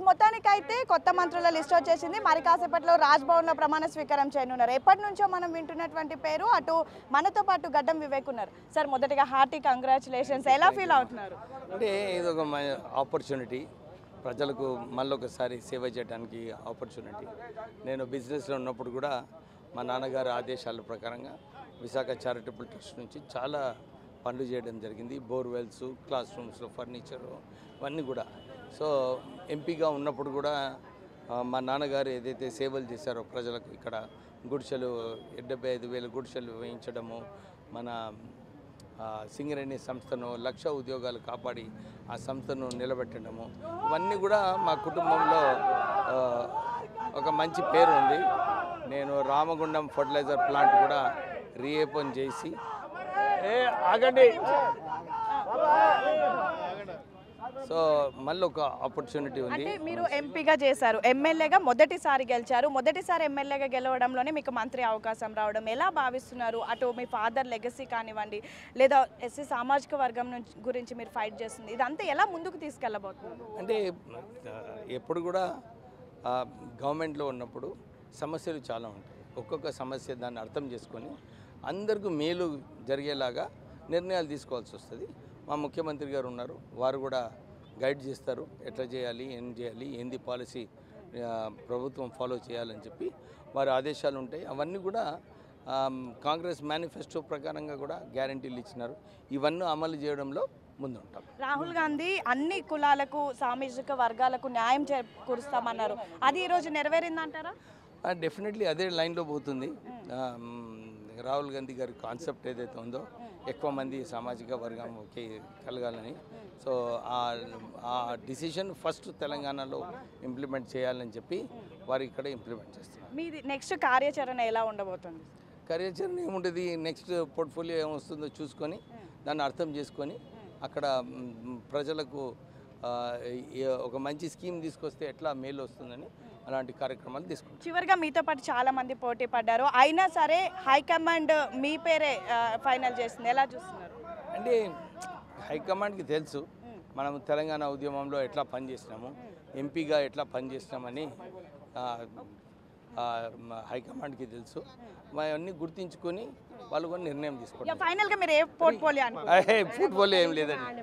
మొత్తానికైతే కొత్త మంత్రుల లిస్ట్ వచ్చేసింది. మరి కాసేపట్లో రాజ్భవన్లో ప్రమాణ స్వీకారం చేయనున్నారు. ఎప్పటి నుంచో మనం వింటున్నటువంటి పేరు అటు మనతో పాటు గడ్డం వివేక్ ఉన్నారు. సార్, మొదటిగా హార్టీ కంగ్రాచులేషన్స్. ఎలా ఫీల్ అవుతున్నారు? అంటే ఇది ఒక ఆపర్చునిటీ, ప్రజలకు మళ్ళొకసారి సేవ చేయడానికి ఆపర్చునిటీ. నేను బిజినెస్లో ఉన్నప్పుడు కూడా మా నాన్నగారి ఆదేశాల ప్రకారంగా విశాఖ చారిటబుల్ ట్రస్ట్ నుంచి చాలా పనులు చేయడం జరిగింది. బోర్వెల్స్, క్లాస్ రూమ్స్లో ఫర్నిచరు ఇవన్నీ కూడా. సో ఎంపీగా ఉన్నప్పుడు కూడా మా నాన్నగారు ఏదైతే సేవలు చేశారో ప్రజలకు, ఇక్కడ గుడిసెలు 75,000 గుడిసెలు వేయించడము, మన సింగరేణి సంస్థను 1,00,000 ఉద్యోగాలు కాపాడి ఆ సంస్థను నిలబెట్టడము, ఇవన్నీ కూడా మా కుటుంబంలో ఒక మంచి పేరు ఉంది. నేను రామగుండం ఫర్టిలైజర్ ప్లాంట్ కూడా రీఓపెన్ చేసి ఆగండి. సో మళ్ళీ ఒక ఆపర్చునిటీ ఉంది. అంటే మీరు ఎంపీగా చేశారు, ఎమ్మెల్యేగా మొదటిసారి గెలిచారు. మొదటిసారి ఎమ్మెల్యేగా గెలవడంలోనే మీకు మంత్రి అవకాశం రావడం ఎలా భావిస్తున్నారు? అటు మీ ఫాదర్ లెగసీ కానివ్వండి, లేదా ఎస్సీ సామాజిక వర్గం గురించి మీరు ఫైట్ చేస్తుంది, ఇదంతా ఎలా ముందుకు తీసుకెళ్ళబోతున్నారు? అంటే ఎప్పుడు కూడా గవర్నమెంట్లో ఉన్నప్పుడు సమస్యలు చాలా ఉంటాయి. ఒక్కొక్క సమస్య దాన్ని అర్థం చేసుకొని అందరికీ మేలు జరిగేలాగా నిర్ణయాలు తీసుకోవాల్సి వస్తుంది. మా ముఖ్యమంత్రి గారు ఉన్నారు, వారు కూడా గైడ్ చేస్తారు, ఎట్లా చేయాలి, ఏం చేయాలి, ఏంది పాలసీ ప్రభుత్వం ఫాలో చేయాలని చెప్పి వారి ఆదేశాలు ఉంటాయి. అవన్నీ కూడా కాంగ్రెస్ మేనిఫెస్టో ప్రకారంగా కూడా గ్యారంటీలు ఇచ్చినారు. ఇవన్నీ అమలు చేయడంలో ముందుంటాం. రాహుల్ గాంధీ అన్ని కులాలకు, సామాజిక వర్గాలకు న్యాయం చేకూరుస్తామన్నారు. అది ఈరోజు నెరవేరిందంటారా? డెఫినెట్లీ అదే లైన్లో పోతుంది. రాహుల్ గాంధీ గారి కాన్సెప్ట్ ఏదైతే ఉందో, ఎక్కువ మంది సామాజిక వర్గంకి కలగాలని, సో ఆ డిసిషన్ ఫస్ట్ తెలంగాణలో ఇంప్లిమెంట్ చేయాలని చెప్పి వారు ఇక్కడ ఇంప్లిమెంట్ చేస్తున్నారు. మీది నెక్స్ట్ కార్యాచరణ ఎలా ఉండబోతుంది? కార్యాచరణ ఏముంటుంది, నెక్స్ట్ పోర్ట్ఫోలియో ఏమొస్తుందో చూసుకొని దాన్ని అర్థం చేసుకొని అక్కడ ప్రజలకు ఒక మంచి స్కీమ్ తీసుకొస్తే ఎట్లా మేలు వస్తుందని అలాంటి కార్యక్రమాలు తీసుకుంటాం. చివరిగా మీతో పాటు చాలా మంది పోటీ పడ్డారు, అయినా సరే హైకమాండ్ మీ పేరే ఫైనల్ చేసింది, ఎలా చూస్తున్నారు? అంటే హైకమాండ్కి తెలుసు మనం తెలంగాణ ఉద్యమంలో ఎట్లా పనిచేసినాము, ఎంపీగా ఎట్లా పనిచేసినామని హైకమాండ్కి తెలుసు. అవన్నీ గుర్తించుకొని వాళ్ళు కూడా నిర్ణయం తీసుకుంటారు. ఫైనల్గా మీరు ఏ పోర్ట్ఫోలియో పోర్ట్ఫోలియో ఏం లేదండి.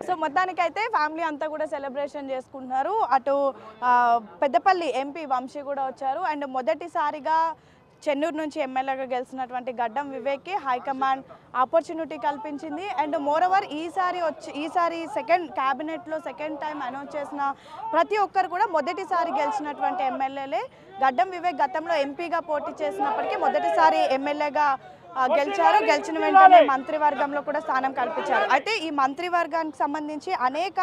సో మొత్తానికైతే ఫ్యామిలీ అంతా కూడా సెలబ్రేషన్ చేసుకుంటున్నారు. అటు పెద్దపల్లి ఎంపీ వంశీ కూడా వచ్చారు. అండ్ మొదటిసారిగా చెన్నూరు నుంచి ఎమ్మెల్యేగా గెలిచినటువంటి గడ్డం వివేక్కి హైకమాండ్ ఆపర్చునిటీ కల్పించింది. అండ్ మోరోవర్ ఈసారి సెకండ్ క్యాబినెట్లో సెకండ్ టైం అనౌన్స్ చేసిన ప్రతి ఒక్కరు కూడా మొదటిసారి గెలిచినటువంటి ఎమ్మెల్యేలే. గడ్డం వివేక్ గతంలో ఎంపీగా పోటీ చేసినప్పటికీ మొదటిసారి ఎమ్మెల్యేగా గెలిచారు. గెలిచిన వెంటనే మంత్రివర్గంలో కూడా స్థానం కల్పించారు. అయితే ఈ మంత్రివర్గానికి సంబంధించి అనేక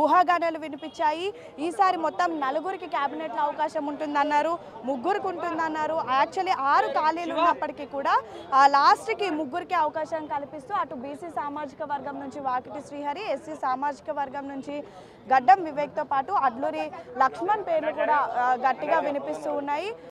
ఊహాగానాలు వినిపించాయి. ఈసారి మొత్తం 4గురికి క్యాబినెట్లో అవకాశం ఉంటుందన్నారు, 3గురికి ఉంటుందన్నారు. యాక్చువల్లీ 6 ఖాళీలు ఉన్నప్పటికీ కూడా లాస్ట్కి 3గురికి అవకాశం కల్పిస్తూ అటు బీసీ సామాజిక వర్గం నుంచి వాకిటి శ్రీహరి, ఎస్సీ సామాజిక వర్గం నుంచి గడ్డం వివేక్తో పాటు అడ్లూరి లక్ష్మణ్ పేర్లు కూడా గట్టిగా వినిపిస్తూ ఉన్నాయి.